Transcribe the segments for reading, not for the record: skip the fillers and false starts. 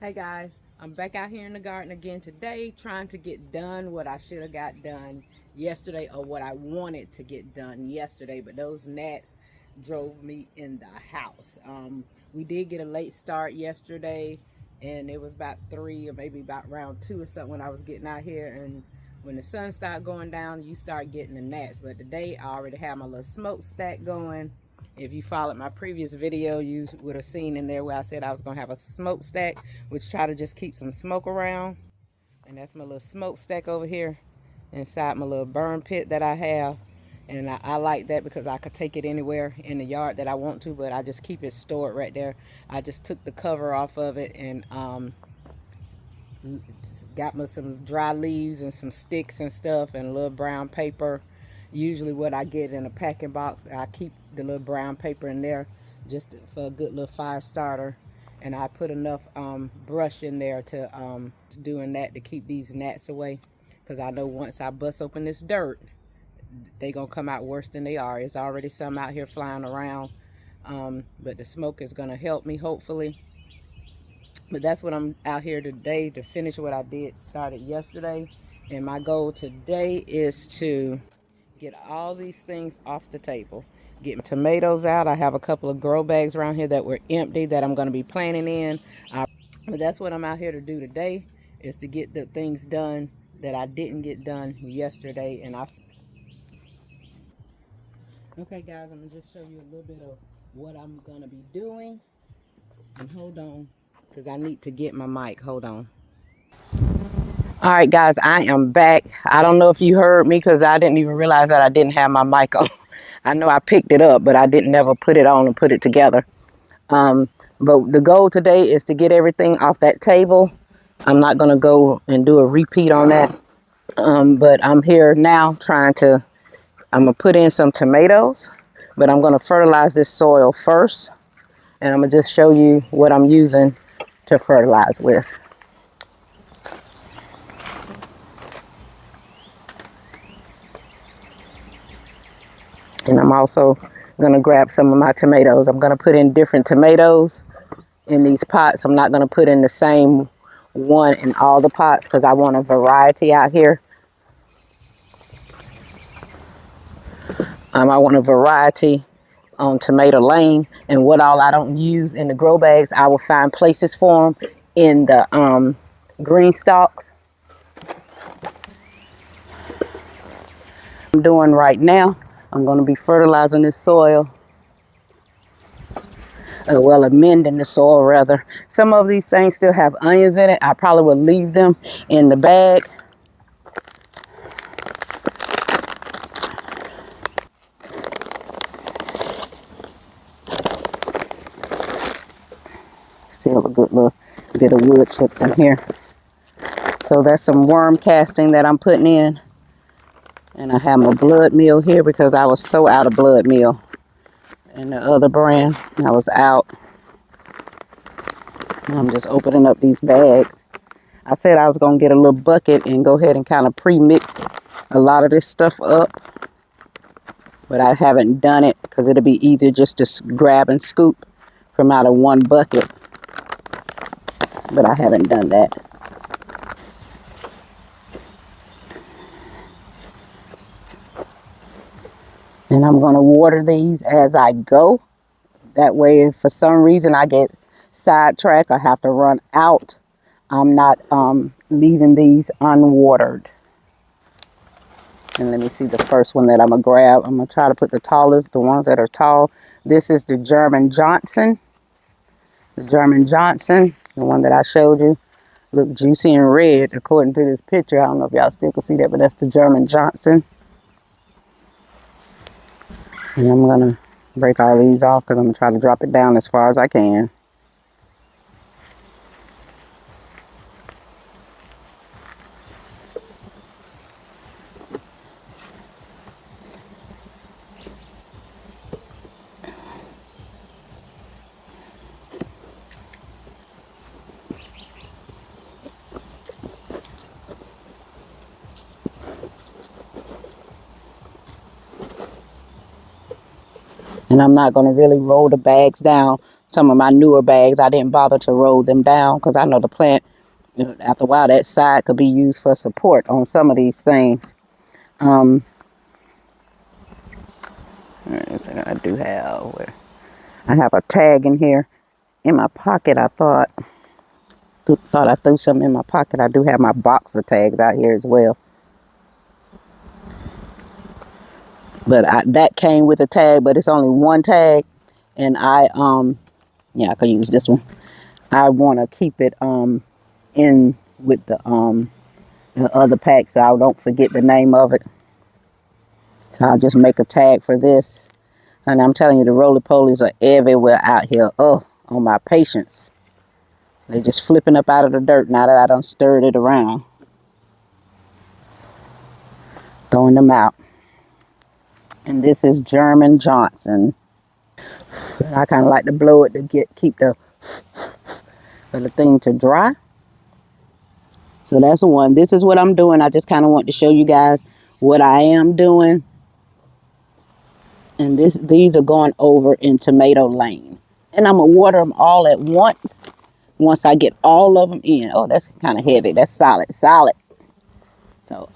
Hey guys, I'm back out here in the garden again today trying to get done what I should have got done yesterday, or what I wanted to get done yesterday, but those gnats drove me in the house. We did get a late start yesterday, and it was about 3 or maybe about around 2 or something when I was getting out here, and when the sun started going down you start getting the gnats. But today I already have my little smokestack going. If you followed my previous video, you would have seen in there where I said I was going to have a smokestack, which try to just keep some smoke around. And that's my little smokestack over here inside my little burn pit that I have. And I like that because I could take it anywhere in the yard that I want to, but I just keep it stored right there. I just took the cover off of it and got me some dry leaves and some sticks and stuff and a little brown paper. Usually what I get in a packing box, I keep the little brown paper in there just for a good little fire starter. And I put enough brush in there to doing that to keep these gnats away. Because I know once I bust open this dirt, they gonna come out worse than they are. It's already some out here flying around. But the smoke is gonna help me hopefully. But that's what I'm out here today to finish what I started yesterday. And my goal today is to get all these things off the table. Get my tomatoes out. I have a couple of grow bags around here that were empty that I'm going to be planting in. But that's what I'm out here to do today, is to get the things done that I didn't get done yesterday. And okay guys, I'm going to just show you a little bit of what I'm going to be doing. And hold on, because I need to get my mic. Hold on. All right guys, I am back. I don't know if you heard me because I didn't even realize that I didn't have my mic on. I know I picked it up, but I didn't never put it on and put it together. But the goal today is to get everything off that table. I'm not going to go and do a repeat on that. But I'm here now I'm going to put in some tomatoes, but I'm going to fertilize this soil first. And I'm going to just show you what I'm using to fertilize with. And I'm also going to grab some of my tomatoes. I'm going to put in different tomatoes in these pots. I'm not going to put in the same one in all the pots because I want a variety out here. I want a variety on tomato lane, and what all I don't use in the grow bags, I will find places for them in the green stalks. I'm doing right now. I'm going to be fertilizing this soil. Well, amending the soil rather. Some of these things still have onions in it. I probably will leave them in the bag. Still a good little bit of wood chips in here. So that's some worm casting that I'm putting in. And I have my blood meal here because I was so out of blood meal. And the other brand, I was out. And I'm just opening up these bags. I said I was going to get a little bucket and go ahead and kind of pre-mix a lot of this stuff up. But I haven't done it because it'll be easier just to grab and scoop from out of one bucket. But I haven't done that. And I'm going to water these as I go. That way, if for some reason I get sidetracked, I have to run out, I'm not leaving these unwatered. And let me see the first one that I'm going to grab. I'm going to try to put the ones that are tall. This is the German Johnson. The German Johnson, the one that I showed you. Look juicy and red according to this picture. I don't know if y'all still can see that, but that's the German Johnson. And I'm going to break all these off because I'm going to try to drop it down as far as I can. And I'm not going to really roll the bags down some of my newer bags. I didn't bother to roll them down because I know the plant, after a while, that side could be used for support on some of these things. I do have, I have a tag in here in my pocket. I thought I threw something in my pocket. I do have my box of tags out here as well. But that came with a tag, but it's only one tag. And yeah, I could use this one. I want to keep it in with the other pack so I don't forget the name of it. So I'll just make a tag for this. And I'm telling you, the roly-polies are everywhere out here. Oh, on my patience. They're just flipping up out of the dirt now that I done stirred it around. Throwing them out. And this is German Johnson. I kind of like to blow it to keep the thing to dry. So that's one. This is what I'm doing. I just kind of want to show you guys what I am doing. And these are going over in tomato lane. And I'm going to water them all at once I get all of them in. Oh, that's kind of heavy. That's solid. So,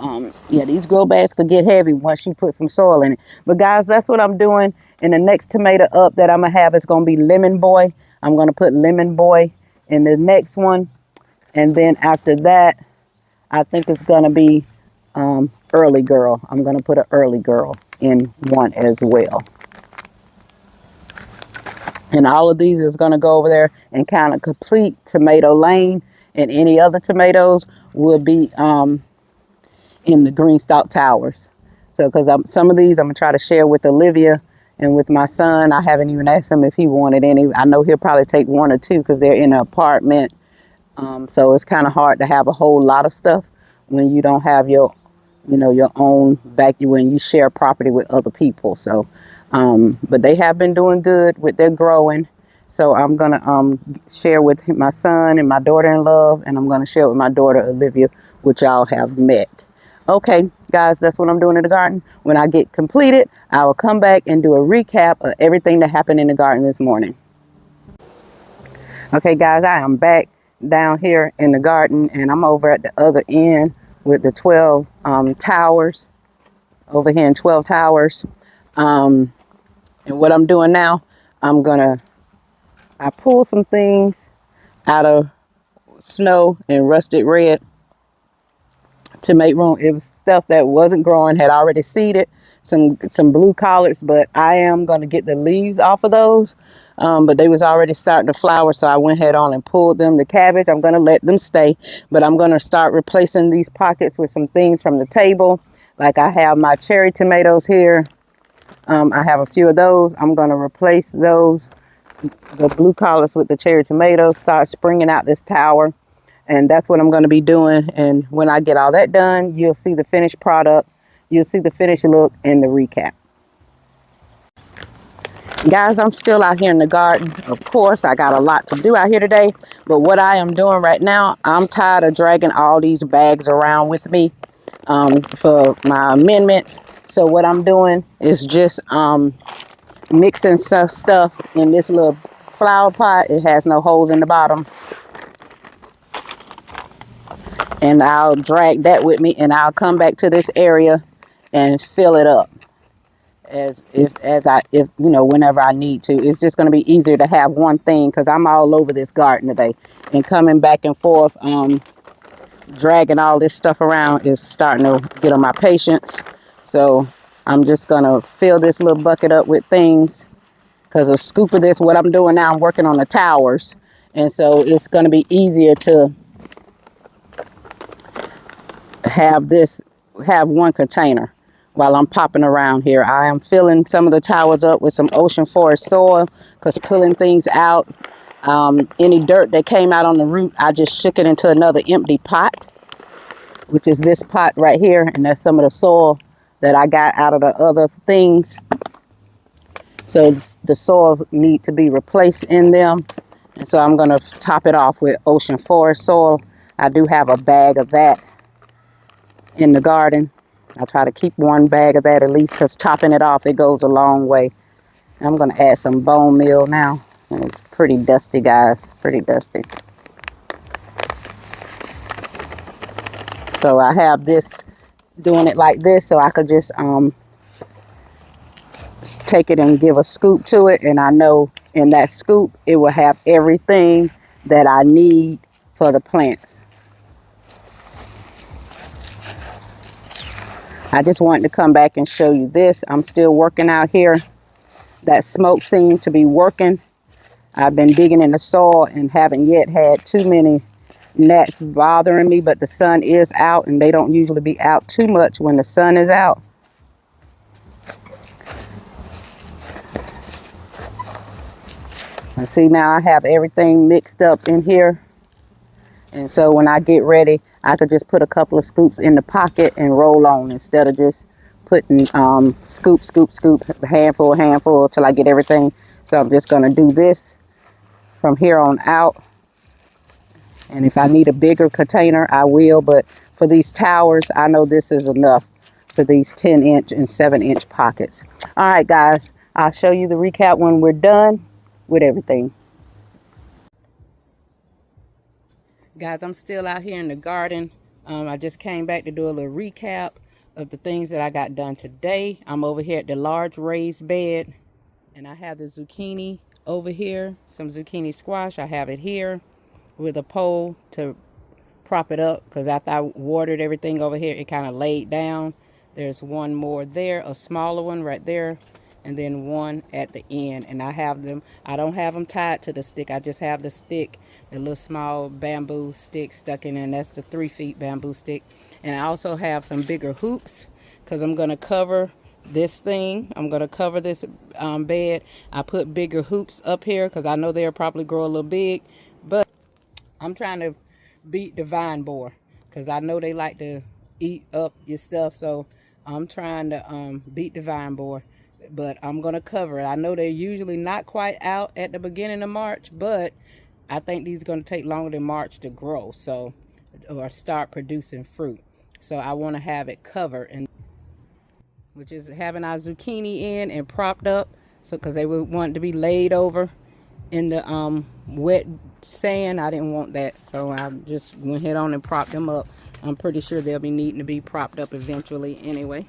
yeah, these grow bags could get heavy once you put some soil in it. But, guys, that's what I'm doing. And the next tomato up that I'm going to have is going to be Lemon Boy. I'm going to put Lemon Boy in the next one. And then after that, I think it's going to be Early Girl. I'm going to put an Early Girl in one as well. And all of these is going to go over there and kind of complete tomato lane. And any other tomatoes will be in the green stalk towers. So because some of these I'm going to try to share with Olivia and with my son. I haven't even asked him if he wanted any. I know he'll probably take one or two because they're in an apartment. So it's kind of hard to have a whole lot of stuff when you don't have your own back, when you share property with other people. So, but they have been doing good with their growing. So I'm going to share with my son and my daughter-in-law, and I'm going to share with my daughter, Olivia, which y'all have met. Okay, guys, that's what I'm doing in the garden. When I get completed, I will come back and do a recap of everything that happened in the garden this morning. Okay, guys, I am back down here in the garden, and I'm over at the other end with the 12 towers, over here in 12 towers. And what I'm doing now, I pulled some things out of snow and rusted red to make room. It was stuff that wasn't growing, had already seeded, some blue collards, but I am going to get the leaves off of those. But they was already starting to flower, so I went ahead on and pulled them. The cabbage, I'm going to let them stay, but I'm going to start replacing these pockets with some things from the table. Like I have my cherry tomatoes here. I have a few of those. I'm going to replace those, the blue collards with the cherry tomatoes, start springing out this tower. And that's what I'm going to be doing. And when I get all that done, you'll see the finished product. You'll see the finished look and the recap. Guys, I'm still out here in the garden. Of course, I got a lot to do out here today. But what I am doing right now, I'm tired of dragging all these bags around with me for my amendments. So what I'm doing is just mixing some stuff in this little flower pot. It has no holes in the bottom. And I'll drag that with me, and I'll come back to this area and fill it up whenever I need to. It's just going to be easier to have one thing because I'm all over this garden today, and coming back and forth, dragging all this stuff around is starting to get on my patience. So I'm just going to fill this little bucket up with things because a scoop of this, what I'm doing now, I'm working on the towers, and so it's going to be easier to have one container while I'm popping around here. I am filling some of the towers up with some ocean forest soil because pulling things out, any dirt that came out on the root, I just shook it into another empty pot, which is this pot right here. And that's some of the soil that I got out of the other things. So the soils need to be replaced in them. And so I'm going to top it off with ocean forest soil. I do have a bag of that in the garden. I try to keep one bag of that at least because topping it off, it goes a long way. I'm going to add some bone meal now And it's pretty dusty, guys, pretty dusty. So I have this, doing it like this so I could just take it and give a scoop to it, and I know in that scoop it will have everything that I need for the plants. I just wanted to come back and show you this. I'm still working out here. That smoke seemed to be working. I've been digging in the soil and haven't yet had too many gnats bothering me, but the sun is out, and they don't usually be out too much when the sun is out. And see, now I have everything mixed up in here. And so when I get ready, I could just put a couple of scoops in the pocket and roll on instead of just putting scoop, scoop, scoop, handful, handful till I get everything. So I'm just going to do this from here on out. And if I need a bigger container, I will. But for these towers, I know this is enough for these 10-inch and 7-inch pockets. All right, guys, I'll show you the recap when we're done with everything. Guys, I'm still out here in the garden. I just came back to do a little recap of the things that I got done today. I'm over here at the large raised bed, and I have the zucchini over here, some zucchini squash. I have it here with a pole to prop it up because after I watered everything over here, it kind of laid down. There's one more there, a smaller one right there, and then one at the end. And I have them, I don't have them tied to the stick. I just have the stick, the little small bamboo stick stuck in there, and that's the 3 feet bamboo stick. And I also have some bigger hoops because I'm going to cover this thing. I'm going to cover this bed. I put bigger hoops up here because I know they'll probably grow a little big, but I'm trying to beat the vine borer because I know they like to eat up your stuff. So I'm trying to beat the vine borer, but I'm going to cover it. I know they're usually not quite out at the beginning of March, but I think these are going to take longer than March to grow, so, or start producing fruit. So I want to have it covered, and which is having our zucchini in and propped up, so because they would want to be laid over in the wet sand. I didn't want that, so I just went ahead on and propped them up. I'm pretty sure they'll be needing to be propped up eventually anyway.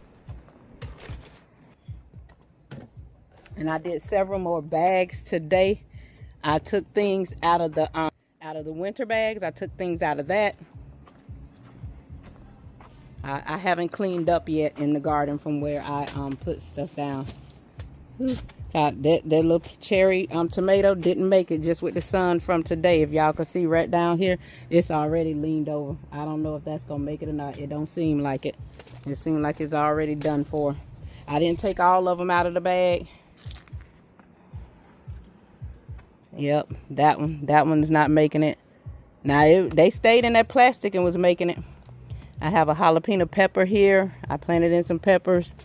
And I did several more bags today. I took things out of the winter bags. I took things out of that. I haven't cleaned up yet in the garden from where I put stuff down. That little cherry tomato didn't make it just with the sun from today. If y'all can see right down here, it's already leaned over. I don't know if that's gonna make it or not. It don't seem like it. It seems like it's already done for. I didn't take all of them out of the bag. Yep, that one's not making it. Now they stayed in that plastic and was making it. I have a jalapeno pepper here. I planted in some peppers.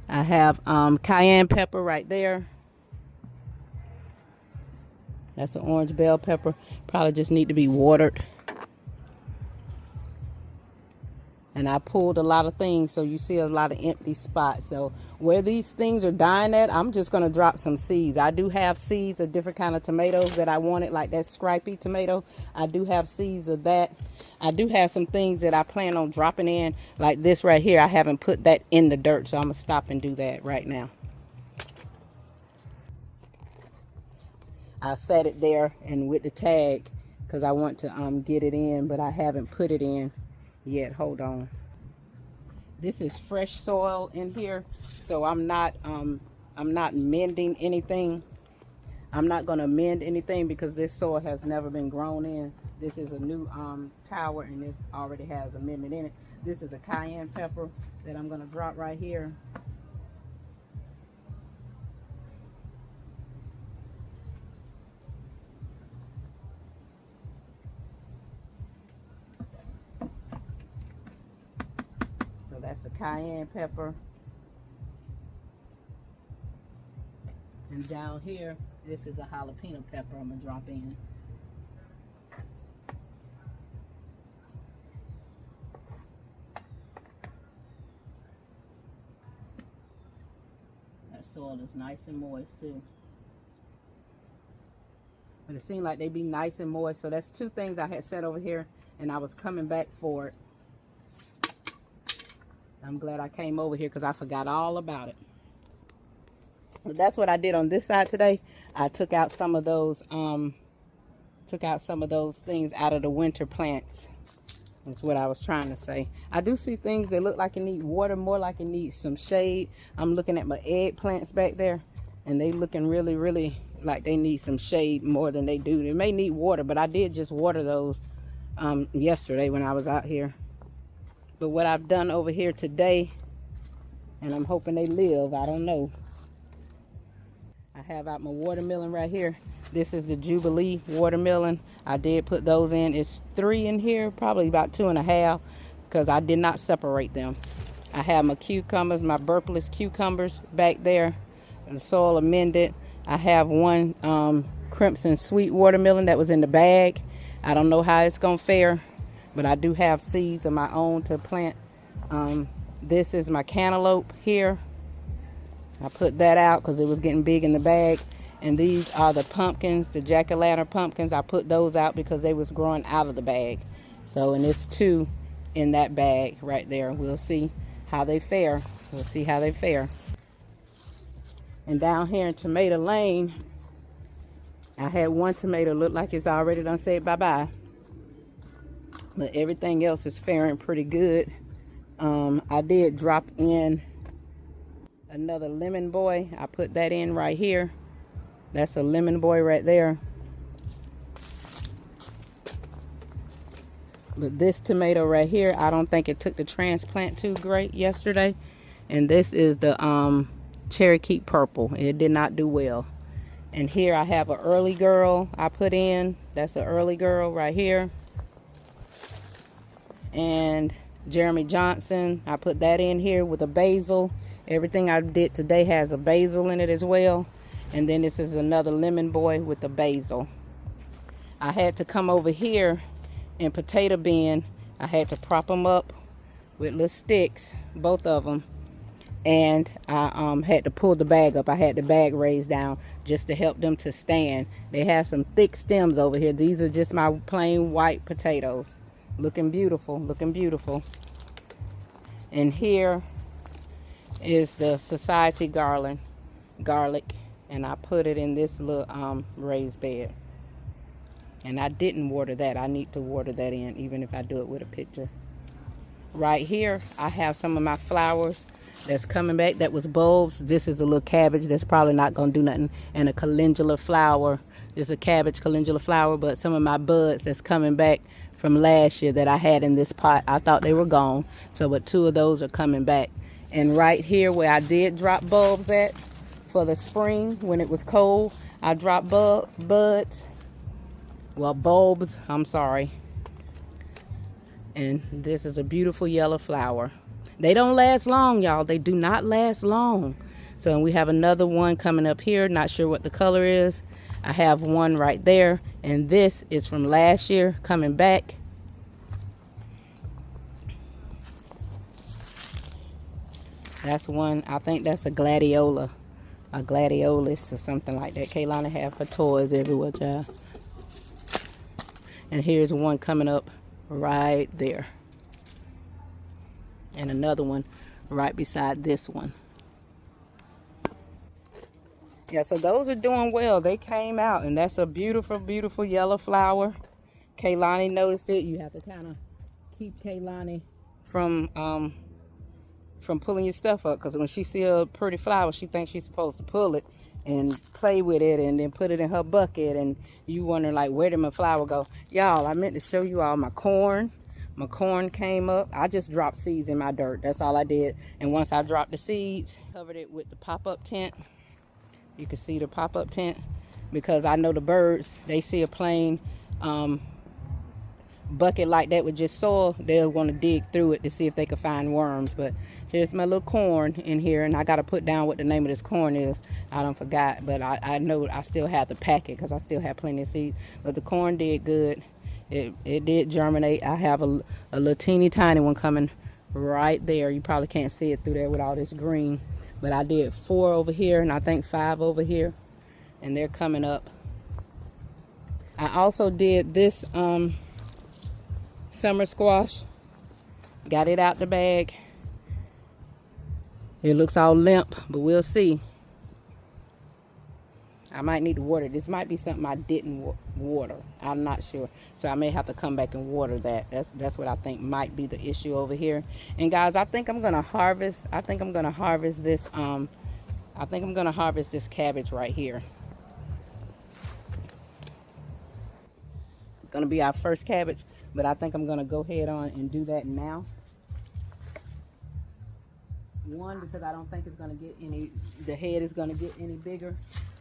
I have cayenne pepper right there. That's an orange bell pepper. Probably just need to be watered. And I pulled a lot of things, so you see a lot of empty spots. So where these things are dying at, I'm just going to drop some seeds. I do have seeds of different kind of tomatoes that I wanted, like that stripy tomato. I do have seeds of that. I do have some things that I plan on dropping in, like this right here. I haven't put that in the dirt, so I'm going to stop and do that right now. I set it there and with the tag because I want to get it in, but I haven't put it in yet. Hold on. This is fresh soil in here, so I'm not mending anything. I'm not going to mend anything because this soil has never been grown in. This is a new tower, and this already has amendment in it. This is a cayenne pepper that I'm going to drop right here. So that's a cayenne pepper. And down here, this is a jalapeno pepper I'm going to drop in. That soil is nice and moist too. But it seemed like they be nice and moist. So that's 2 things I had set over here, and I was coming back for it. I'm glad I came over here because I forgot all about it. But that's what I did on this side today. I took out some of those things out of the winter plants. That's what I was trying to say. I do see things that look like it need water, more like it needs some shade. I'm looking at my eggplants back there, and they looking really, really like they need some shade more than they do. They may need water, but I did just water those yesterday when I was out here. But what I've done over here today, and I'm hoping they live, I don't know. I have out my watermelon right here. This is the Jubilee watermelon. I did put those in. It's 3 in here, probably about 2.5, because I did not separate them. I have my cucumbers, my burpless cucumbers back there, the soil amended. I have one crimson sweet watermelon that was in the bag. I don't know how it's gonna fare, but I do have seeds of my own to plant. This is my cantaloupe here. I put that out because it was getting big in the bag. And these are the pumpkins, the jack-o'-lantern pumpkins. I put those out because they was growing out of the bag. So, and it's 2 in that bag right there. We'll see how they fare. We'll see how they fare. And down here in Tomato Lane, I had one tomato look like it's already done said bye-bye. But everything else is faring pretty good. I did drop in another lemon boy. I put that in right here. That's a lemon boy right there. But this tomato right here, I don't think it took the transplant too great yesterday. And this is the Cherry Keep Purple. It did not do well. And here I have an early girl I put in. That's an early girl right here. And Jeremy Johnson, I put that in here with a basil. Everything I did today has a basil in it as well. And then this is another lemon boy with the basil. I had to come over here and potato bin. I had to prop them up with little sticks, both of them. And I had to pull the bag up. I had the bag raised down just to help them to stand. They have some thick stems over here. These are just my plain white potatoes. Looking beautiful, looking beautiful. And here is the Society garlic. And I put it in this little raised bed. And I didn't water that. I need to water that in, even if I do it with a picture. Right here, I have some of my flowers that's coming back. That was bulbs. This is a little cabbage that's probably not going to do nothing. And a calendula flower. This is a cabbage calendula flower. But some of my buds that's coming back from last year that I had in this pot, I thought they were gone. So, but 2 of those are coming back. And right here where I did drop bulbs at for the spring when it was cold, I dropped bulbs, I'm sorry. And this is a beautiful yellow flower. They don't last long, y'all. They do not last long. So we have another one coming up here. Not sure what the color is. I have one right there. And this is from last year coming back. That's one, I think that's a gladiola. A gladiolus or something like that. Kaylana have her toys everywhere, child. And here's one coming up right there. And another one right beside this one. Yeah, so those are doing well. They came out, and that's a beautiful, beautiful yellow flower. Kaylani noticed it. You have to kind of keep Kaylani from pulling your stuff up, because when she see a pretty flower, she thinks she's supposed to pull it and play with it and then put it in her bucket, and you wonder like, where did my flower go? Y'all, I meant to show you all my corn. My corn came up. I just dropped seeds in my dirt. That's all I did. And once I dropped the seeds, covered it with the pop-up tent. You can see the pop-up tent, because I know the birds, they see a plain bucket like that with just soil, they'll want to dig through it to see if they can find worms. But here's my little corn in here, and I got to put down what the name of this corn is. I don't forgot, but I know I still have the packet because I still have plenty of seeds. But the corn did good. It did germinate. I have a little teeny tiny one coming right there. You probably can't see it through there with all this green, but I did 4 over here and I think 5 over here, and they're coming up. I also did this summer squash. Got it out the bag. It looks all limp, but we'll see. I might need to water. This might be something I didn't water. I'm not sure. So I may have to come back and water that. That's what I think might be the issue over here. And guys, I think I'm gonna harvest. I think I'm gonna harvest this. I think I'm gonna harvest this cabbage right here. It's gonna be our first cabbage, but I think I'm gonna go ahead on and do that now. One, because I don't think it's gonna get any. The head is gonna get any bigger.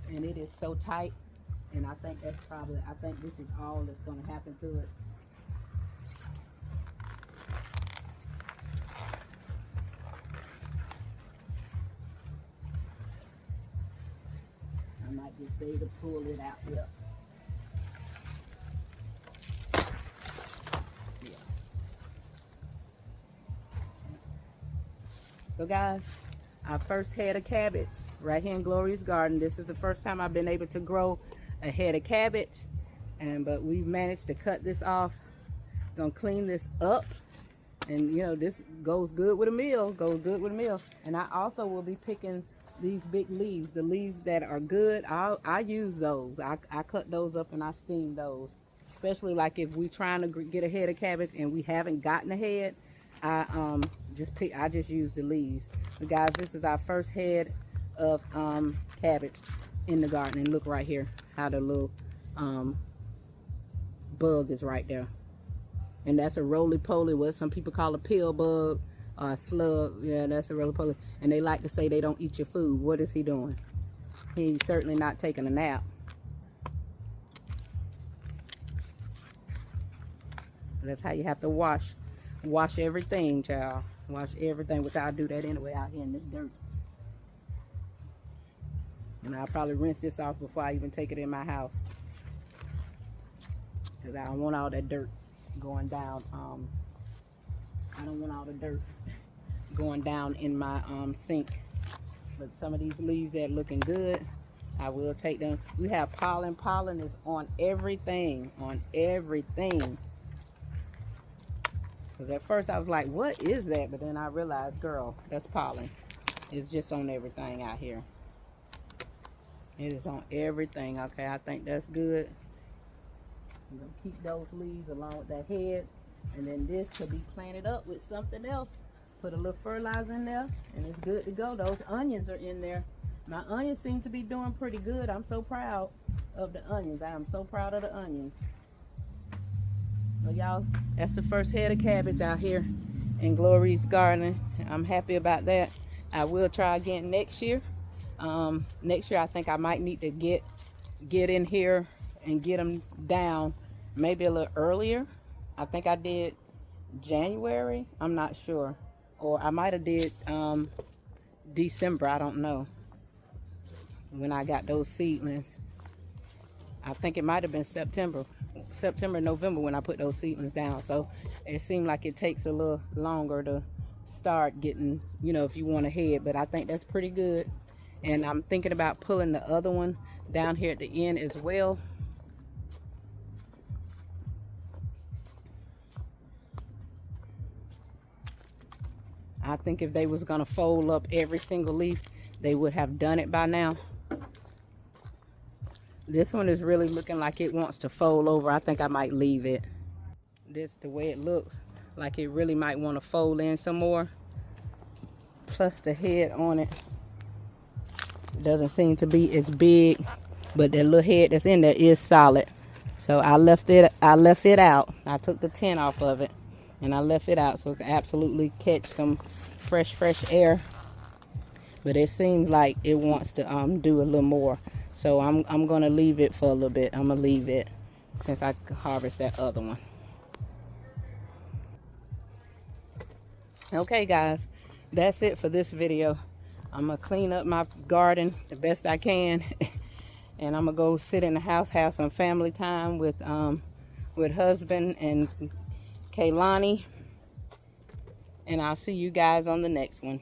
And it is so tight, and I think that's probably, I think this is all that's going to happen to it. I might just be able to pull it out here. Yeah. So guys, our first head of cabbage right here in Gloria's garden. This is the first time I've been able to grow a head of cabbage, but we've managed to cut this off. Gonna clean this up, and you know, this goes good with a meal. Goes good with a meal. And I also will be picking these big leaves, the leaves that are good. I use those. I cut those up and I steam those. Especially like if we're trying to get a head of cabbage and we haven't gotten a head. I just use the leaves. But guys, this is our first head of cabbage in the garden. And look right here how the little bug is right there. And that's a roly-poly, what some people call a pill bug or a slug. Yeah, that's a roly-poly. And they like to say they don't eat your food. What is he doing? He's certainly not taking a nap. That's how you have to wash everything, child. Wash everything, which I'll do that anyway out here in this dirt. And I'll probably rinse this off before I even take it in my house. Because I don't want all that dirt going down. I don't want all the dirt going down in my sink. But some of these leaves that are looking good, I will take them. We have pollen. Pollen is on everything. On everything. Because at first I was like, what is that? But then I realized, girl, that's pollen. It's just on everything out here. It is on everything. Okay, I think that's good. I'm going to keep those leaves along with that head. And then this could be planted up with something else. Put a little fertilizer in there and it's good to go. Those onions are in there. My onions seem to be doing pretty good. I'm so proud of the onions. I am so proud of the onions. So y'all, that's the first head of cabbage out here in Gloria's garden. I'm happy about that. I will try again next year. Next year I think I might need to get in here and get them down maybe a little earlier. I think I did January. I'm not sure. Or I might have did December. I don't know. When I got those seedlings. I think it might have been September, November when I put those seedlings down. So it seemed like it takes a little longer to start getting, you know, if you want a head. But I think that's pretty good. And I'm thinking about pulling the other one down here at the end as well. I think if they was gonna fold up every single leaf, they would have done it by now. This one is really looking like it wants to fold over. I think I might leave it. This, the way it looks, like it really might want to fold in some more. Plus the head on it doesn't seem to be as big, but the little head that's in there is solid. So I left it out. I took the tin off of it and I left it out so it can absolutely catch some fresh air. But it seems like it wants to do a little more. So I'm gonna leave it for a little bit. I'm gonna leave it since I harvest that other one. Okay guys, that's it for this video. I'm gonna clean up my garden the best I can. And I'm gonna go sit in the house, have some family time with husband and Kaylani. And I'll see you guys on the next one.